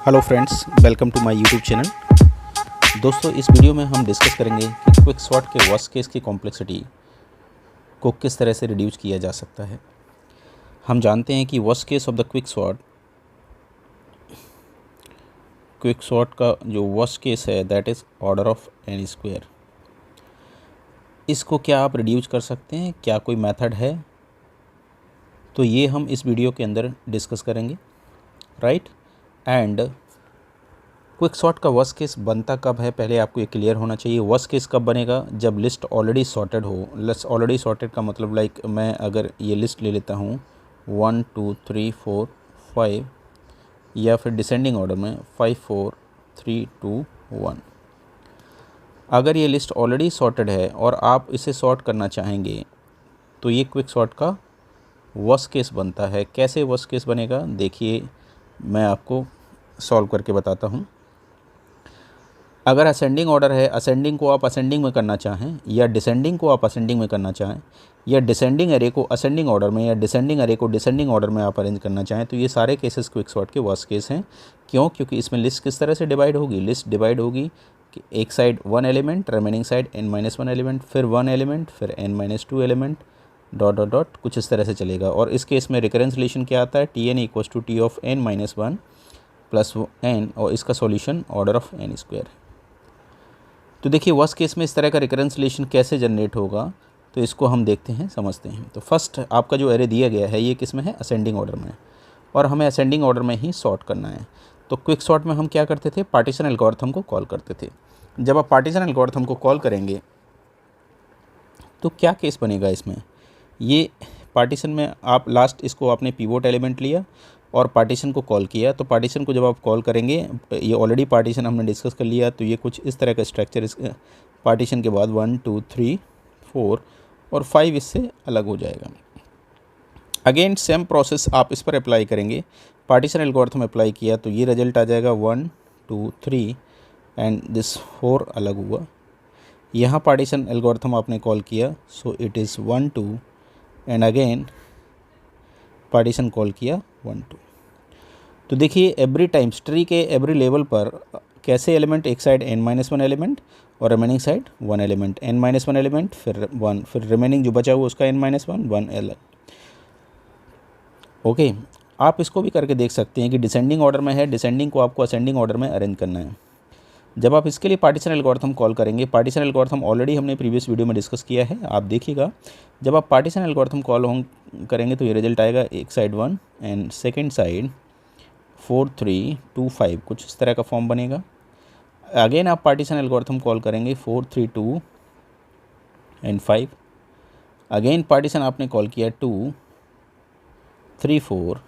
Hello friends, welcome to my YouTube channel. दोस्तों, इस वीडियो में हम डिस्कस करेंगे कि क्विक सॉर्ट के वर्स्ट केस की कॉम्प्लेक्सिटी को किस तरह से रिड्यूस किया जा सकता है। हम जानते हैं कि worst case of the quick sort का जो वर्स्ट केस है that is order of n square. इसको क्या आप रिड्यूस कर सकते हैं? क्या कोई मेथड है? तो ये हम इस वीडियो के अंदर डिस्कस करेंगे, राइट। एंड क्विक सॉर्ट का वर्स्ट केस बनता कब है, पहले आपको ये क्लियर होना चाहिए। वर्स्ट केस कब बनेगा? जब लिस्ट ऑलरेडी सॉर्टेड हो। लिस्ट ऑलरेडी सॉर्टेड का मतलब लाइक मैं अगर ये लिस्ट ले लेता हूँ 1 2 3 4 5 या फिर डिसेंडिंग ऑर्डर में 5 4 3 2 1। अगर ये लिस्ट ऑलरेडी सॉर्टेड है और आप इसे सॉर्ट करना चाहेंगे तो ये क्विक सॉर्ट का वर्स्ट केस बनता है। कैसे वर्स्ट केस बनेगा देखिए, मैं आपको सॉल्व करके बताता हूँ। अगर असेंडिंग ऑर्डर है, असेंडिंग को आप असेंडिंग में करना चाहें या डिसेंडिंग को आप असेंडिंग में करना चाहें या डिसेंडिंग एरे को असेंडिंग ऑर्डर में या डिसेंडिंग एरे को डिसेंडिंग ऑर्डर में आप अरेंज करना चाहें, तो ये सारे केसेस क्विक सॉर्ट के वर्स्ट केस हैं। क्यों? क्योंकि इसमें लिस्ट किस तरह से डिवाइड होगी? लिस्ट डिवाइड होगी कि एक side 1 element, remaining side n-1 element, फिर 1 एलिमेंट, फिर n-2 element, dot dot dot, कुछ इस तरह से चलेगा। और इस केस में रिकरेंस रिलेशन क्या आता है? Tn = T of n-1 plus n, और इसका solution order of n square. तो देखिए वर्स्ट केस में इस तरह का रिकरेंस रिलेशन कैसे जनरेट होगा, तो इसको हम देखते हैं, समझते हैं। तो फर्स्ट आपका जो एरे दिया गया है ये किस में है? असेंडिंग ऑर्डर में, और हमें असेंडिंग ऑर्डर में ही सॉर्ट करना है। तो क्विक सॉर्ट में हम क्या करते थे? पार्टीशन एल्गोरिथम को कॉल करते थे। जब आप पार्टीशन एल्गोरिथम को कॉल करेंगे तो क्या केस बनेगा इसमें? ये पार्टीशन में आप लास्ट इसको आपने पिवोट एलिमेंट लिया और पार्टीशन को कॉल किया। तो पार्टीशन को जब आप कॉल करेंगे, ये ऑलरेडी पार्टीशन हमने डिस्कस कर लिया, तो ये कुछ इस तरह का स्ट्रक्चर इस पार्टीशन के बाद 1 2 3 4 और 5 इससे अलग हो जाएगा। अगेन सेम प्रोसेस आप इस पर अप्लाई करेंगे। पार्टीशन एल्गोरिथम अप्लाई किया तो ये रिजल्ट आ जाएगा 1 2 3 एंड दिस 4 अलग हुआ। यहाँ पार्टीशन एल्गोरिथम आपने कॉल किया, so it is 1 2 and again partition call किया 1 2। तो देखिए एवरी टाइम ट्री के एवरी लेवल पर कैसे एलिमेंट, एक साइड n-1 एलिमेंट और remaining side 1 element, n-1 element फिर 1, फिर रिमेनिंग जो बचा हुआ उसका n-1 1 अलग। ओके, आप इसको भी करके देख सकते हैं कि डिसेंडिंग ऑर्डर में है, डिसेंडिंग को आपको असेंडिंग ऑर्डर में अरेंज करना है। जब आप इसके लिए पार्टीशन एल्गोरिथम कॉल करेंगे, पार्टीशन एल्गोरिथम ऑलरेडी हमने प्रीवियस वीडियो में डिस्कस किया है, आप देखिएगा। जब आप पार्टीशन एल्गोरिथम कॉल करेंगे तो ये रिजल्ट आएगा एक साइड 1 एंड सेकेंड साइड 4 3 2 5, कुछ इस तरह का फॉर्म बनेगा। अगेन आप पार्टीशन एल्गोरिथम कॉल करेंगे 4 3 2 एंड 5। अगेन पार्टीशन आपने कॉल किया 2 3 4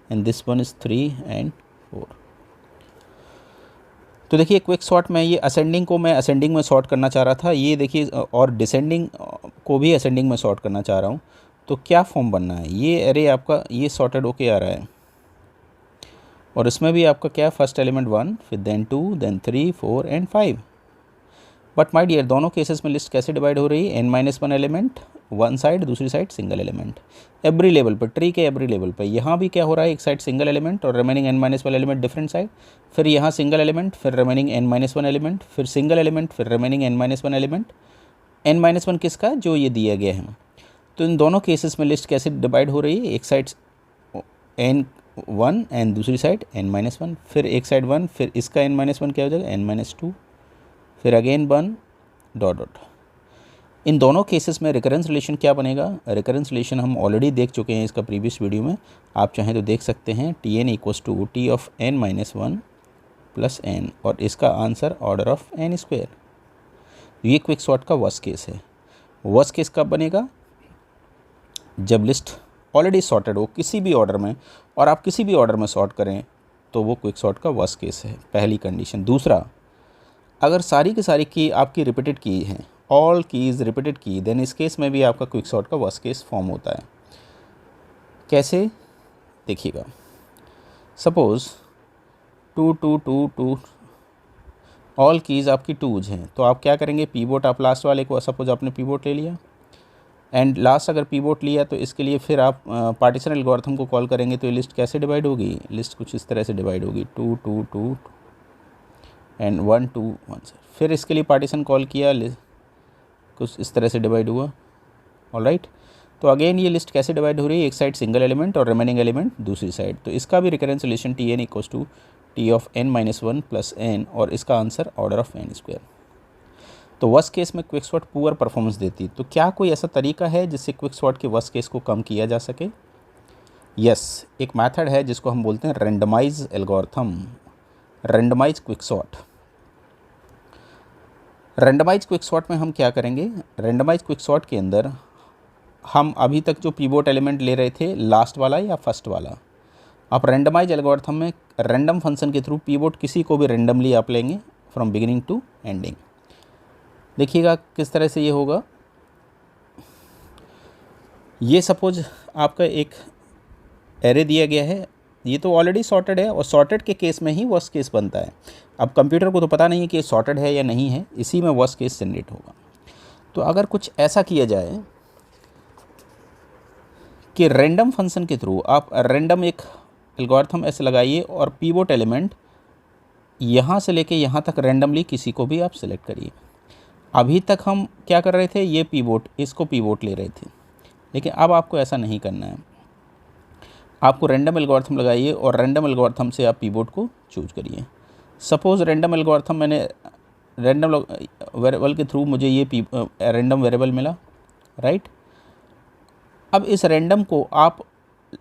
and this one is 3 and 4। तो देखिए क्विक सॉर्ट में ये असेंडिंग को मैं असेंडिंग में सॉर्ट करना चाह रहा था, ये देखिए, और डिसेंडिंग को भी असेंडिंग में सॉर्ट करना चाह रहा हूँ। तो क्या फॉर्म बनना है? ये एरे आपका ये सॉर्टेड होके आ रहा है और इसमें भी आपका क्या, फर्स्ट एलिमेंट 1, फिर then 2, then 3 4 and 5। But my dear, दोनों केसेस में लिस्ट कैसे डिवाइड हो रही है? n-1 एलिमेंट वन साइड, दूसरी side single element. Every level पर, ट्री के एवरी लेवल पर यहाँ भी क्या हो रहा है? एक साइड सिंगल एलिमेंट और remaining n-1 element different side, फिर यहाँ सिंगल एलिमेंट, फिर रिमेनिंग n-1 एलिमेंट, फिर सिंगल एलिमेंट, फिर रिमेनिंग n-1 एलिमेंट। n-1 किसका? जो ये दिया गया है। तो इन दोनों केसेस में लिस्ट कैसे डिवाइड हो रही है? एक साइड n1 एंड दूसरी साइड n-1, फिर एक साइड 1, फिर इसका n-1 क्या हो जाएगा? n-2, फिर अगेन 1, डॉट डॉट। इन दोनों केसेस में रिकरेंस रिलेशन क्या बनेगा? रिकरेंस रिलेशन हम ऑलरेडी देख चुके हैं इसका प्रीवियस वीडियो में, आप चाहें तो देख सकते हैं। Tn = T of n-1 plus n, और इसका answer order of n square. ये क्विक सॉर्ट का वर्स्ट केस है। वर्स्ट केस कब बनेगा? जब लिस्ट ऑलरेडी सॉर्टेड हो किसी भी ऑर्डर में, और आप किसी भी ऑर्डर में सॉर्ट करें तो वो क्विक सॉर्ट का वर्स्ट केस है, पहली कंडीशन। दूसरा, अगर सारी की सारी की आपकी रिपीटेड की हैं, ऑल कीज़ रिपीटेड की, देन इस केस में भी आपका क्विक सॉर्ट का वर्स्ट केस फॉर्म होता है। कैसे? देखिएगा, सपोज़ 2 2 2 2 ऑल कीज़ आपकी 2s हैं, तो आप क्या करेंगे? पीवोट, आप लास्ट वाले को, सपोज आपने पीवोट ले लिया, एंड लास्ट अगर पीवोट लिया तो इसके लिए फिर आप पार्टीशन एल्गोरिथम को कॉल करेंगे तो ये लिस्ट कैसे डिवाइड होगी, लिस्ट कुछ इस तरह से डिवाइड होगी 2 2 2 एंड 1 2 1। फिर इसके लिए पार्टीशन कॉल किया, कुछ इस तरह से डिवाइड हुआ। ऑलराइट, तो अगेन ये लिस्ट कैसे डिवाइड हो रही है, एक साइड सिंगल एलिमेंट और रिमेनिंग एलिमेंट दूसरी साइड। तो इसका भी recurrence relation T n equals to T of n minus 1 plus n, और इसका answer order of n square. तो वर्स्ट केस में क्विकसॉर्ट पुअर परफॉर्मेंस देती, तो क्या कोई ऐसा तरीका है जिससे क्विकसॉर्ट के वर्स्ट केस को कम किया जा सके? यस, एक मेथड है जिसको हम बोलते हैं randomise algorithm, randomise quicksort. Randomise quicksort में हम क्या करेंगे, रैंडमाइज क्विकसॉर्ट के अंदर हम अभी तक जो पीवोट एलिमेंट ले रहे थे लास्ट वाला या फर्स्ट वाला, आप रैंडमाइज एल्गोरिथम में रैंडम फंक्शन के थ्रू पीवोट किसी को भी रैंडमली आप लेंगे फ्रॉम बिगिनिंग टू एंडिंग। देखिएगा किस तरह से ये होगा। ये सपोज आपका एक एरे दिया गया है, ये तो ऑलरेडी सॉर्टेड है और सॉर्टेड के केस में ही वर्स्ट केस बनता है। अब कंप्यूटर को तो पता नहीं है कि ये सॉर्टेड है या नहीं है, इसी में वर्स्ट केस जनरेट होगा। तो अगर कुछ ऐसा किया जाए कि रैंडम फंक्शन के थ्रू आप रैंडम एक एल्गोरिथम ऐसे लगाइए और पीवोट एलिमेंट यहाँ से लेके यहाँ तक रैंडमली किसी को भी आप सेलेक्ट करिए। अभी तक हम क्या कर रहे थे, ये पीवोट, इसको पीवोट ले रहे थे, लेकिन अब आपको ऐसा नहीं करना है। आपको रैंडम एल्गोरिथम लगाइए और रैंडम एल्गोरिथम से आप पीवोट को चूज करिए। सपोज़ रैंडम एल्गोरिथम मैंने रैंडम वेरिएबल के थ्रू मुझे ये रैंडम वेरिएबल मिला, राइट। अब इस रैंडम को आप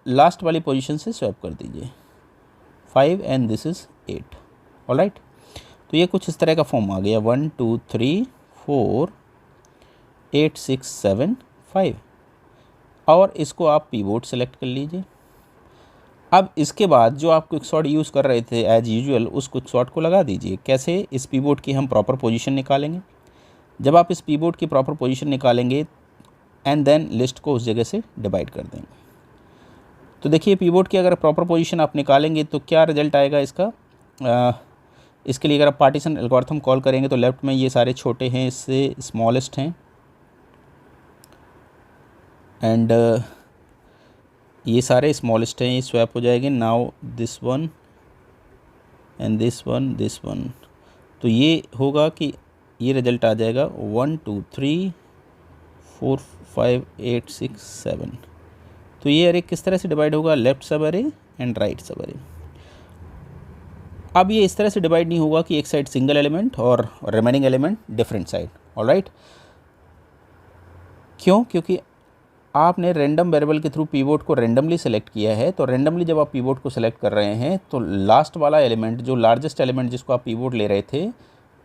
लास्ट वाली पोजीशन से स्वैप कर दीजिए 5 एंड दिस इज़ 8। ऑलराइट, तो ये कुछ इस तरह का फॉर्म आ गया 1 2 3 4 8 6 7 5, और इसको आप पीवोट सेलेक्ट कर लीजिए। अब इसके बाद जो आप क्विकसॉर्ट यूज़ कर रहे थे एज यूजुअल, उस क्विकसॉर्ट को लगा दीजिए। कैसे, इस पीवोट की हम प्रॉपर पोजीशन निकालेंगे। जब आप इस पीवोट की प्रॉपर पोजीशन निकालेंगे एंड देन लिस्ट को उस जगह से डिवाइड कर देंगे। तो देखिए पीवोट की अगर प्रॉपर पोजीशन आप निकालेंगे तो क्या रिजल्ट आएगा इसका। इसके लिए अगर आप पार्टीशन एल्गोरिथम कॉल करेंगे तो लेफ्ट में ये सारे छोटे हैं, इससे स्मॉलेस्ट हैं, एंड ये सारे स्मॉलेस्ट हैं, ये स्वैप हो जाएंगे। Now this one and this one, तो ये होगा कि ये रिजल्ट आ जाएगा 1 2 3 4 5 8 6 7। तो ये अरे किस तरह से डिवाइड होगा, लेफ्ट सब अरे एंड राइट सब अरे। अब ये इस तरह से डिवाइड नहीं होगा कि एक साइड सिंगल एलिमेंट और remaining element different side. Alright, क्यों, क्योंकि आपने रैंडम वेरिएबल के थ्रू पीवोट को रैंडमली सेलेक्ट किया है। तो रैंडमली जब आप पीवोट को सेलेक्ट कर रहे हैं तो लास्ट वाला एलिमेंट, जो लार्जेस्ट एलिमेंट जिसको आप पीवोट ले रहे थे,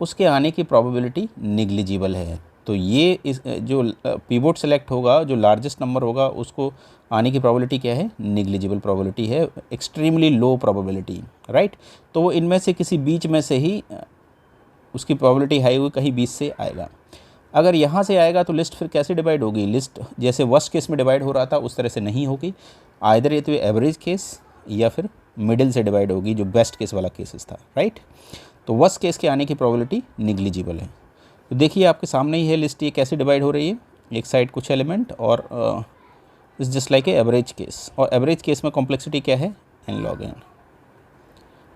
उसके आने की प्रोबेबिलिटी निग्लिजिबल है। तो ये इस जो पीवोट सेलेक्ट होगा, जो लार्जेस्ट नंबर होगा, उसको आने की प्रोबेबिलिटी क्या है, निग्लिजिबल प्रोबेबिलिटी है, एक्सट्रीमली लो प्रोबेबिलिटी, राइट। तो वो इनमें से किसी बीच में से ही उसकी प्रोबेबिलिटी हाई हुई, कहीं बीच से आएगा। अगर यहाँ से आएगा तो लिस्ट फिर कैसे डिवाइड होगी, लिस्ट जैसे वर्स्ट केस में डिवाइड हो रहा था उस तरह से नहीं होगी। आइदर ये तो एवरेज केस या फिर मिडिल से डिवाइड होगी, जो बेस्ट केस वाला केसेस था, राइट। तो वर्स्ट केस के आने की प्रोबेबिलिटी निग्लिजिबल है। तो देखिए आपके सामने ही है लिस्ट, ये कैसे डिवाइड हो रही है, एक साइड कुछ एलिमेंट और इस just like a average case, और एवरेज केस में कॉम्प्लेक्सिटी क्या है, n log n।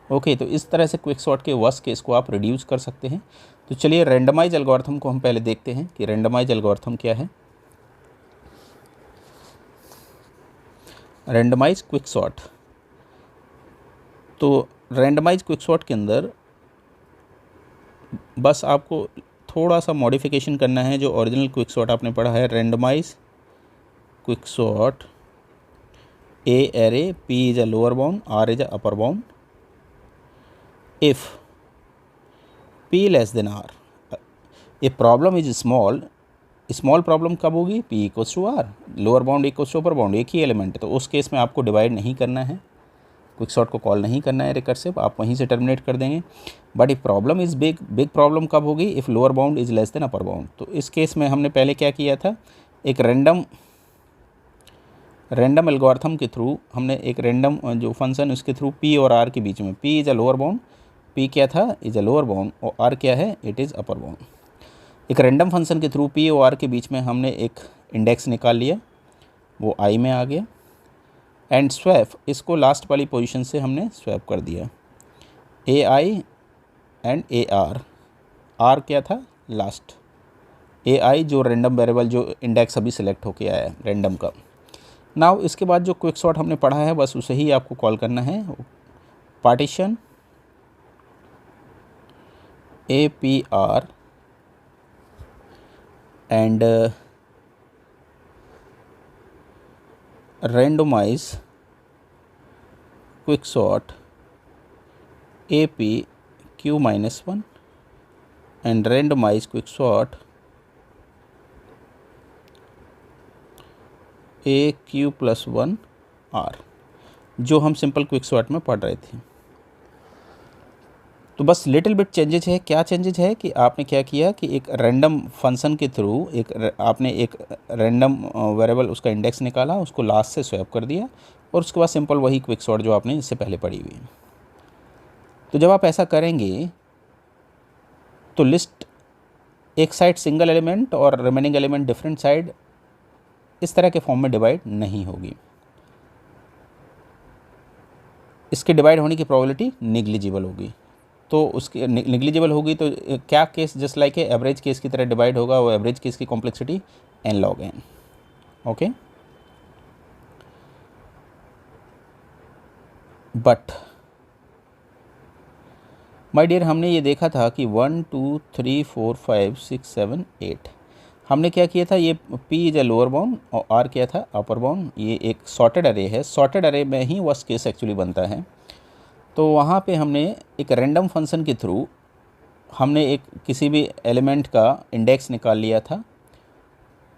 ओके, तो इस तरह से क्विकसॉर्ट के वर्स्ट केस को आप रिड्यूस कर सकते हैं। तो चलिए रैंडमाइज एल्गोरिथम को हम पहले देखते हैं कि रैंडमाइज एल्गोरिथम क्या है। रैंडमाइज क्विकसॉर्ट, तो रैंडमाइज क्विकसॉर्ट के अंदर बस आपको थोड़ा सा मॉडिफिकेशन करना है। जो ओरिजिनल क्विकसॉर्ट आपने पढ़ा है, randomize quicksort, A array, P is a lower bound, R is a upper bound, if p less than r, a problem is small, small problem कब होगी, p equals to r, lower bound equals to upper bound, एक ही element है। तो उस case में आपको divide नहीं करना है, क्विकसॉर्ट को कॉल नहीं करना है रिकर्सिव, आप वहीं से टर्मिनेट कर देंगे। But if problem is big, big problem कब होगी, if lower bound is less than upper bound. तो इस केस में हमने पहले क्या किया था, एक रैंडम एल्गोरिथम के थ्रू हमने एक रैंडम जो फंक्शन उसके थ्रू p और r के बीच में, p is a lower bound, p क्या था, इज़ अ लोअर बाउंड, और r क्या है, इट इज़ अपर बाउंड। एक रैंडम फंक्शन के थ्रू p और r के बीच में हमने एक इंडेक्स निकाल लिया, वो आई में आ गया, एंड स्वैप इसको लास्ट वाली पोजीशन से हमने स्वैप कर दिया, ए आई एंड ए आर, आर क्या था लास्ट, ए आई जो रैंडम वेरिएबल जो इंडेक्स अभी सिलेक्ट होके आया है रैंडम का। नाउ इसके बाद जो क्विक सॉर्ट हमने पढ़ा है बस उसे ही आपको कॉल करना है, partition A P R and randomize quick sort AP Q minus 1 and randomize quick sort AQ plus 1 R, जो हम सिंपल क्विक सॉर्ट में पढ़ रहे थे। तो बस लिटिल बिट चेंजेज है। क्या चेंजेज है कि आपने क्या किया कि एक रैंडम फंक्शन के थ्रू आपने एक रैंडम वेरिएबल उसका इंडेक्स निकाला, उसको लास्ट से स्वैप कर दिया और उसके बाद सिंपल वही क्विक सॉर्ट जो आपने इससे पहले पढ़ी हुई है। तो जब आप ऐसा करेंगे तो लिस्ट एक साइड सिंगल एलिमेंट और रिमेनिंग एलिमेंट डिफरेंट साइड इस तरह के फॉर्म में डिवाइड नहीं होगी, इसके डिवाइड होने की प्रोबेबिलिटी निग्लिजिबल होगी। तो उसकी निग्लिजिबल होगी तो क्या केस जस्ट लाइक है एवरेज केस की तरह डिवाइड होगा, वो एवरेज केस की complexity n log n। Okay, but my dear हमने ये देखा था कि 1 2 3 4 5 6 7 8 हमने क्या किया था, ये p is a lower bound और r क्या था अपर बाउंड। ये एक सॉर्टेड अरे है, सॉर्टेड अरे में ही वर्स्ट केस एक्चुअली बनता है। तो वहाँ पे हमने एक रैंडम फंक्शन के थ्रू हमने एक किसी भी एलिमेंट का इंडेक्स निकाल लिया था,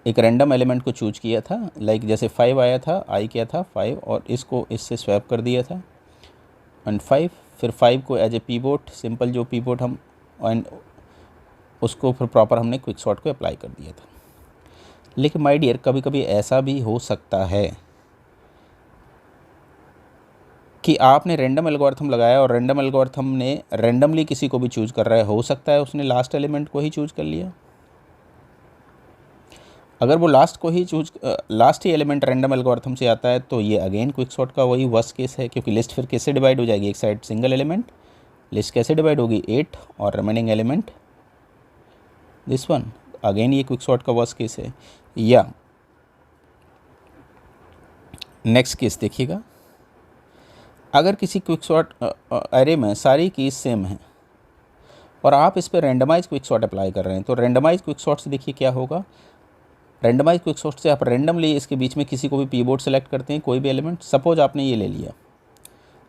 एक रैंडम एलिमेंट को चूज किया था, लाइक जैसे 5 आया था, आई क्या था 5 और इसको इससे स्वैप कर दिया था एंड 5, फिर 5 को एज ए पीवोट सिंपल जो पीवोट हम एंड उसको फिर प्रॉपर हमने क्विक सॉर्ट को अप्लाई कर दिया था। लेकिन माय डियर कभी कभी ऐसा भी हो सकता है कि आपने रैंडम एल्गोरिथम लगाया और रैंडम एल्गोरिथम ने रैंडमली किसी को भी चूज कर रहा है, हो सकता है उसने लास्ट एलिमेंट को ही चूज कर लिया। अगर वो लास्ट ही एलिमेंट रैंडम एल्गोरिथम से आता है तो ये अगेन क्विक सॉर्ट का वही वर्स्ट केस है, क्योंकि लिस्ट फिर कैसे डिवाइड हो जाएगी, एक साइड सिंगल एलिमेंट लिस्ट कैसे डिवाइड होगी 8 और remaining element this one, again ये क्विक सॉर्ट का वर्स्ट केस है। या नेक्स्ट केस देखिएगा, अगर किसी क्विक सॉर्ट अरे में सारी कीज सेम हैं और आप इस पर रैंडमाइज क्विक सॉर्ट अप्लाई कर रहे हैं, तो रैंडमाइज क्विक सॉर्ट से देखिए क्या होगा। रैंडमाइज क्विक सॉर्ट से आप रैंडमली इसके बीच में किसी को भी पीवोट सेलेक्ट करते हैं, कोई भी एलिमेंट, सपोज आपने ये ले लिया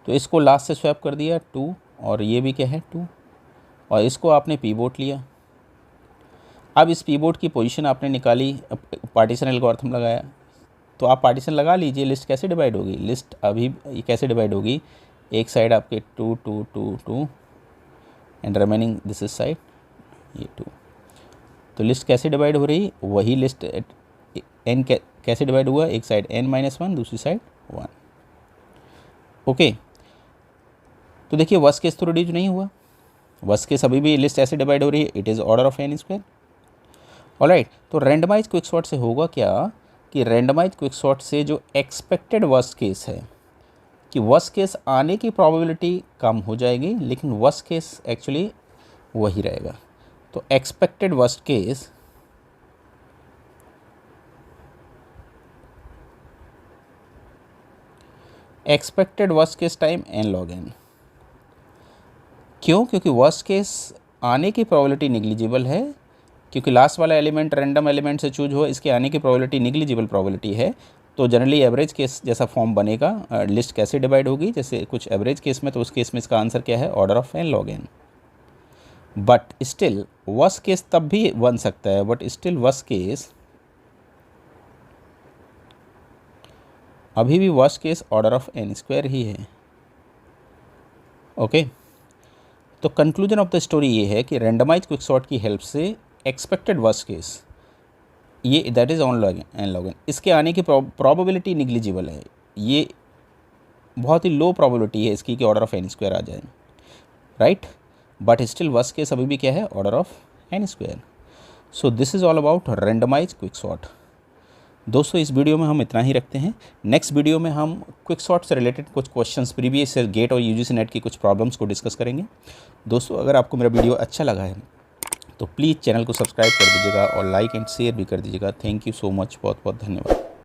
तो इसको लास्ट से स्वैप कर दिया 2 और ये भी क्या है 2 और इसको आपने पीवोट लिया। अब इस पीवोट की पोजीशन आपने निकाली, पार्टीशन एल्गोरिथम लगाया, तो आप पार्टीशन लगा लीजिए, लिस्ट कैसे डिवाइड होगी, लिस्ट अभी कैसे डिवाइड होगी, एक साइड आपके 2 2 2 2 and remaining this is side ये 2। तो लिस्ट कैसे डिवाइड हो रही, वही लिस्ट n कैसे डिवाइड हुआ, एक साइड n-1 दूसरी साइड 1। ओके, तो देखिए वर्स्ट केस तो रिड्यूस नहीं हुआ, वर्स्ट केस अभी भी लिस्ट ऐसे डिवाइड हो रही है, it is order of n square. Alright, तो रैंडमाइज क्विक सॉर्ट से होगा क्या कि रैंडमाइज क्विक सॉर्ट से जो एक्सपेक्टेड वर्स्ट केस है कि वर्स्ट केस आने की प्रोबेबिलिटी कम हो जाएगी, लेकिन वर्स्ट केस एक्चुअली वही रहेगा। तो expected worst case time n log n। क्यों? क्योंकि वर्स्ट केस आने की प्रोबेबिलिटी निग्लिजिबल है, क्योंकि लास्ट वाला एलिमेंट रैंडम एलिमेंट से चूज हुआ, इसके आने की प्रोबेबिलिटी निग्लिजिबल प्रोबेबिलिटी है। तो जनरली एवरेज केस जैसा फॉर्म बनेगा, लिस्ट कैसे डिवाइड होगी जैसे कुछ एवरेज केस में, तो उस केस में इसका आंसर क्या है order of n log n। But still worst case तब भी बन सकता है, बट स्टिल वर्स्ट केस अभी भी worst case order of n square ही है। ओके, तो कंक्लूजन ऑफ द स्टोरी ये है कि रैंडमाइज क्विक सॉर्ट की हेल्प से एक्सपेक्टेड वर्स्ट केस ये that is on n log n, इसके आने की प्रोबेबिलिटी निग्लिजिबल है, ये बहुत ही लो प्रोबेबिलिटी है इसकी कि ऑर्डर ऑफ n स्क्वायर आ जाए, right. But still worst case अभी भी क्या है order of n square. So this is all about randomise quick sort. दोस्तों इस वीडियो में हम इतना ही रखते हैं। नेक्स्ट वीडियो में हम क्विक सॉर्ट से रिलेटेड कुछ क्वेश्चंस प्रीवियस गेट और यूजीसी नेट की कुछ प्रॉब्लम्स को डिस्कस करेंगे। दोस्तों अगर आपको मेरा वीडियो अच्छा लगा है तो प्लीज़ चैनल को सब्सक्राइब कर दीजिएगा और लाइक एंड शेयर भी कर दीजिएगा। थैंक यू सो मच, बहुत बहुत धन्यवाद।